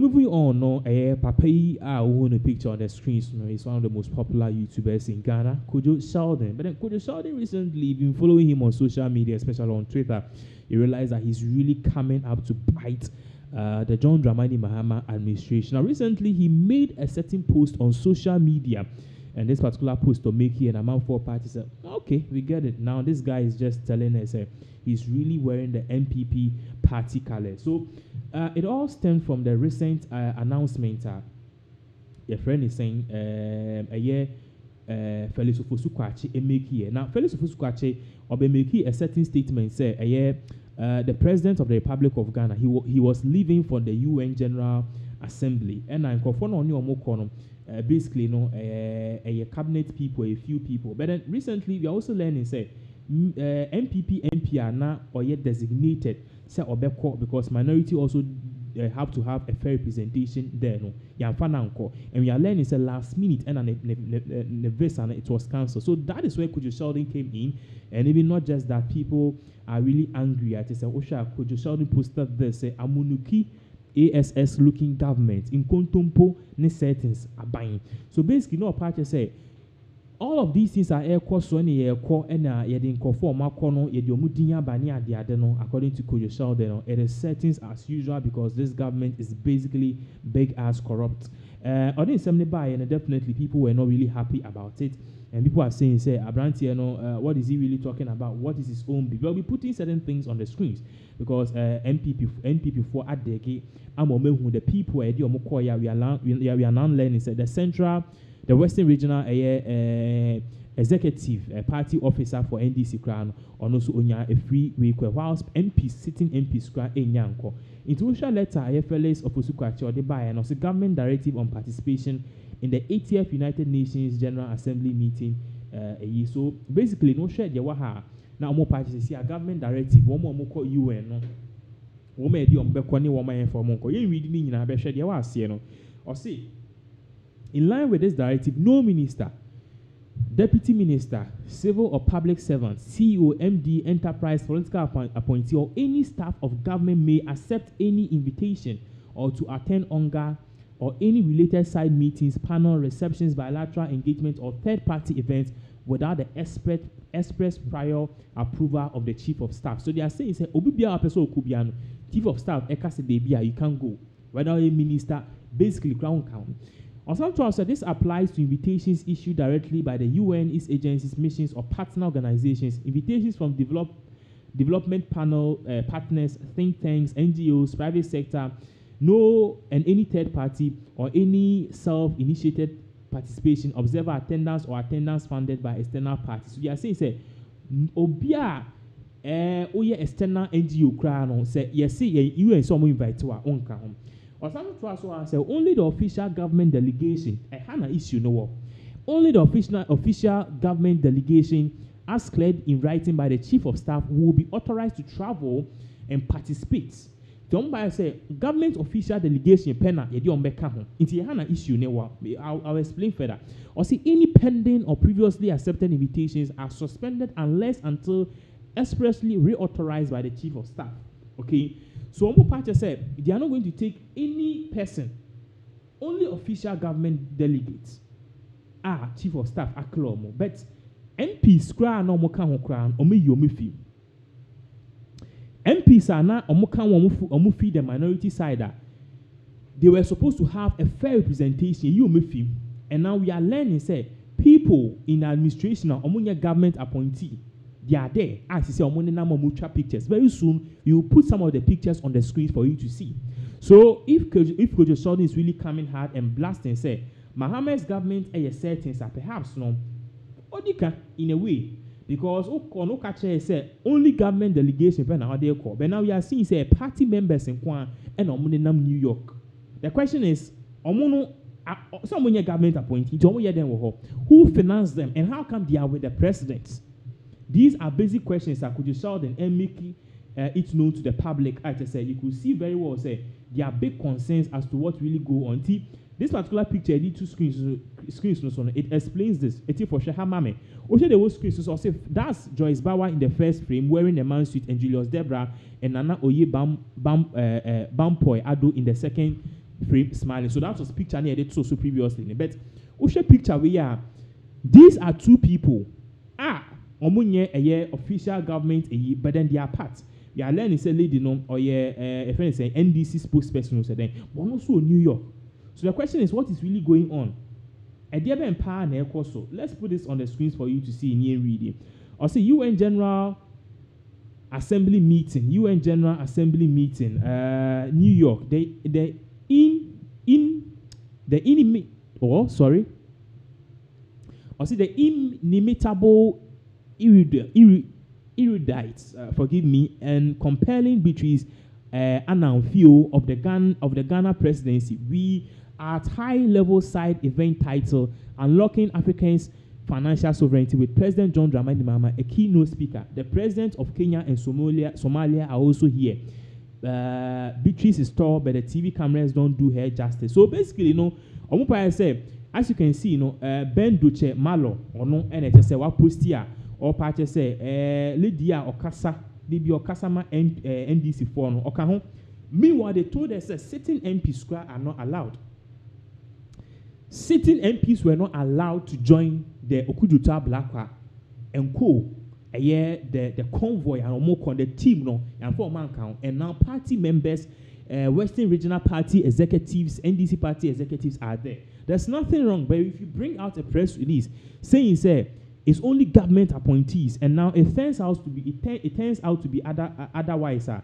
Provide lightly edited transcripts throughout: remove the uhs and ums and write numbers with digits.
Moving on, no, Papai, who on the picture on the screens, you know, is one of the most popular YouTubers in Ghana, UNGA. But then UNGA recently been following him on social media, especially on Twitter. You realize that he's really coming up to bite the John Dramani Mahama administration. Now, recently he made a certain post on social media, and this particular post to make here an amount for party said, okay, we get it. Now this guy is just telling us he's really wearing the MPP party color. So it all stemmed from the recent announcement. Your friend is saying Felix Ofosu-Kwakye make here. Now Felix Ofosu-Kwakye make a certain statement say the president of the Republic of Ghana, he was leaving for the UN General Assembly, and I'm basically, a cabinet people, a few people. But then recently, we are also learning, MP are now or yet designated, because minority also have to have a fair representation there. And we are learning, last minute, and it was cancelled. So that is where UNGA came in, and even not just that, people are really angry at it. UNGA posted this, Amunuki ASS looking government in Kontompo ne settings are buying. So basically, no party say all of these things are air cost one year core and yedin conform makono yediomudinya bani adiadeno according to UNGA. It is settings as usual because this government is basically big as corrupt. I didn't say and definitely people were not really happy about it. And people are saying, Abranti, what is he really talking about? What is his own? We'll be putting certain things on the screens because NPP for Adeke, the people we are now learning. The Western Regional Executive Party Officer for NDC Crown, or also onya a free week whilst sitting MPs crown a yanko. Introduction letter, Felix Ofosu-Kwakye or the buy and also government directive on participation in the 80th United Nations General Assembly meeting so basically no share the waha now more parties a government directive one more call UN no one may do one man for monko you reading in a share the was or see in line with this directive no minister, deputy minister, civil or public servant, CEO, MD, enterprise, political appointee or any staff of government may accept any invitation or to attend UNGA or any related side meetings, panel, receptions, bilateral engagement, or third-party events without the express prior approval of the chief of staff. So they are saying, chief of staff, you can't go. Whether a minister, basically crown count. On some terms, this applies to invitations issued directly by the UN, its agencies, missions, or partner organizations, invitations from development panel partners, think tanks, NGOs, private sector, and any third party or any self-initiated participation, observer attendance or attendance funded by external parties. So you are saying, Obia, external NGO crown, say, yes, you and someone invite to our own count. Or some to us say only the official government delegation, a HANA issue, no. Only the official government delegation, as cleared in writing by the chief of staff, will be authorized to travel and participate. Don't say government official delegation penna yedi ombeka ho. Inti hana issue newa. I'll explain further. Or see any pending or previously accepted invitations are suspended until expressly reauthorized by the chief of staff. Okay. So Omo Party said they are not going to take any person, only official government delegates. Chief of staff aklomo. But MPs kra no mo ka ho kra omo yomi fi. MPs are now feed the minority side. They were supposed to have a fair representation. And now we are learning, people in administration or government appointee, they are there. As you say, pictures. Very soon, we will put some of the pictures on the screen for you to see. So if UNGA is really coming hard and blasting, say Mahama's government settings are perhaps no, Odika in a way. Because only government delegation but now we are seeing party members in Kwan and New York. The question is, someone government appointee, who financed them and how come they are with the president? These are basic questions that could you solve and make it known to the public. As I said, you could see very well there are big concerns as to what really go on. This particular picture, I need two screens. It explains this. It's for Shahamame. Also, the whole screen. So, that's Joyce Bauer in the first frame wearing a man suit, and Julius Debra and Nana Oye Bampoy Ado in the second frame smiling. So that was picture near it so previously. But Usha picture we are. These are two people. Omunye a year official government but then they are part. We are learning say lady no or a friend say NDC spokesperson said then but also New York. So the question is, what is really going on? So let's put this on the screens for you to see in here reading. Or say UN General Assembly meeting, New York. The inimitable erudites, forgive me, and compelling beatrice Ananfio of the Ghana presidency. We are at high-level side event title Unlocking Africans' Financial Sovereignty with President John Dramani Mahama, a keynote speaker. The president of Kenya and Somalia are also here. Beatrice is tall, but the TV cameras don't do her justice. So basically, I say, as you can see, Ben Duche Malo or no, and it say what post here or part say Lydia or Kasa, Libya or Kasama NDC for no okay. Meanwhile, they told us that sitting MPs are not allowed. Sitting MPs were not allowed to join the Okuduta Blackwa and co. The convoy and more the team and for man count and now party members, Western Regional Party executives, NDC party executives are there. There's nothing wrong, but if you bring out a press release saying it's only government appointees, and now it turns out to be otherwise. So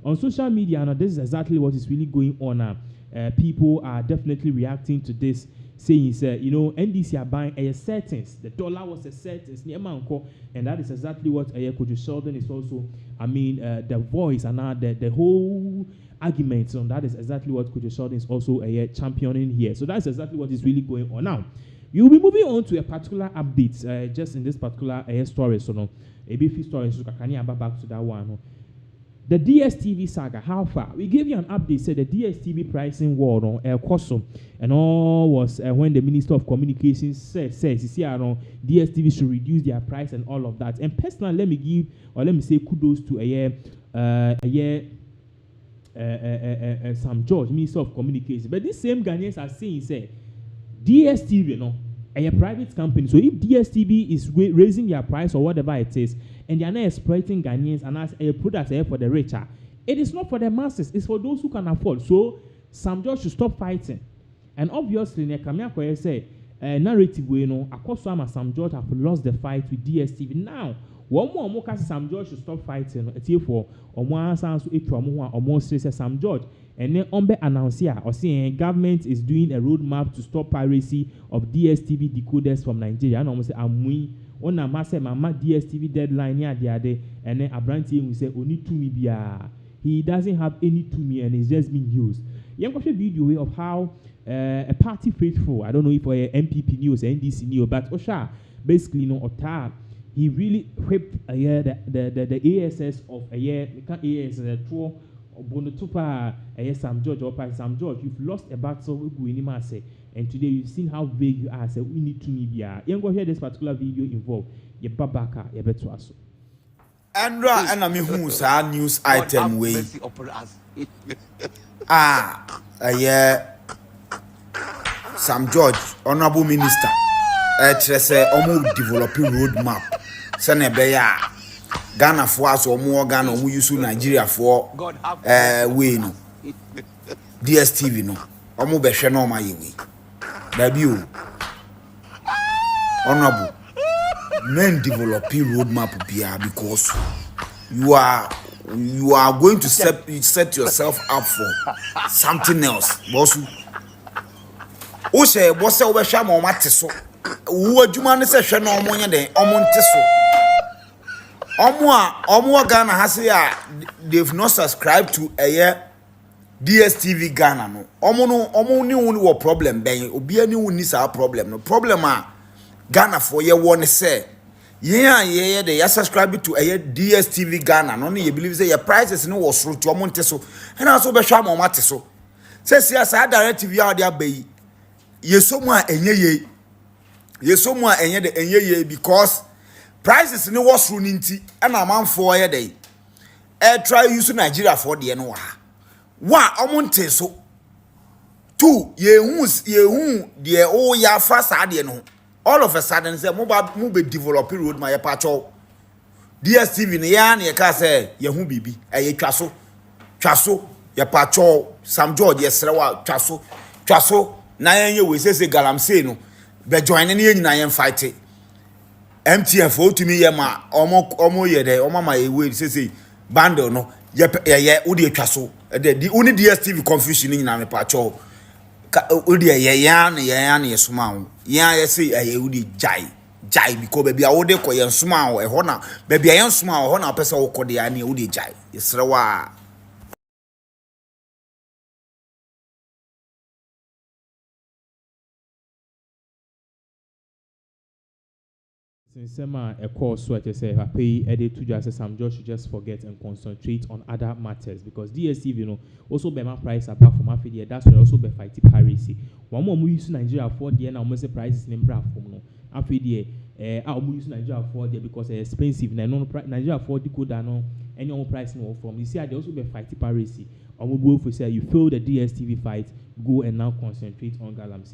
on social media now, this is exactly what is really going on now. People are definitely reacting to this, saying NDC are buying a settings. The dollar was a settings, and that is exactly what Kojo Sheldon is also. The voice and now the whole arguments on that is exactly what Kojo Sheldon is also championing here. So that's exactly what is really going on now. We will be moving on to a particular update just in this particular story. So a bit story. So can you back to that one? The DSTV saga, how far? We gave you an update, said the DSTV pricing war on Koso, and all was when the Minister of Communications says DSTV should reduce their price and all of that. And personally, let me say kudos to Sam George, Minister of Communications. But these same Ghanaians are saying, DSTV, a private company. So if DSTV is raising their price or whatever it is, and they are not exploiting Ghanaians and as a product for the richer, it is not for the masses, it's for those who can afford. So Sam George should stop fighting. And obviously, Nekamia say narrative way, Akosama Sam George have lost the fight with DSTV. Now, one more Sam George should stop fighting. It's here for almost Sam George. And then Ombe announced here or saying government is doing a roadmap to stop piracy of DSTV decoders from Nigeria. And almost say on a massive mama DSTV deadline here the other, and then Abranti will say only to me bia. He doesn't have any to me and it's just being used. You have a video of how a party faithful, I don't know if for MPP news, NDC news, but Osha basically Ota, he really whipped the ASS of ASS tour. Sam George or Sam George, you've lost a battle and today you've seen how vague you are. So we need to media. You go hear this particular video involved. Ye babaka, ye betu aso. Andra and I who's our news item way. Sam George, Honorable Minister, developing roadmap. Senebeya. Ghana for us or more Ghana who use Nigeria for way no DSTV no omo be hwe no ma yewi da bi o honorable men developing roadmap bia because you are going to set yourself up for something else boss o say boss o be hwa ma o mate so wo adwuma ne se hwe no omo nya den omo nte so Omo Ghana has they've not subscribed to a DSTV Ghana no. Omo ni woni problem ben obi ani woni sa problem no. Problem Ghana for ye won say ye they subscribe to a DSTV Ghana no you believe say your prices no was through to omo nte so. And also be hwa mo mate so. Say directive ya dey abai. Ye so mu a enye ye because prices ni was through ninti and a man for a day. try use Nigeria for the no one omonte so two ye the oh ya fast ade no all of a sudden say mo be develop road my pacho DSTV ne ya ne ka say ye hu bibi ye twaso ye pacho Sam George yesrewa twaso na ye we say galamsey no be join ne nyina ye fight MTF o tumi ye ma omo ye de omo ma ye we say bundle no ye wo de twaso the only DSTV confusion nyina me pacho wo de ye ya ne suma wo ya ye say ye wo de jai because baby a wo de ko ye suma wo e ho na baby ye suma wo ho na pesa wo ko de ya ne wo de jai yesrewa Sema a course so I say pay edit to just Sam George should just forget and concentrate on other matters because DSTV also be my price apart from after that's why also be fighting piracy. One more we use Nigeria for the and almost prices name bra from no after the we use Nigeria for the because it's expensive Nigeria for the code no any more price no from you see they also be fighting piracy. Or we go for say you fail the DSTV fight go and now concentrate on galamsey.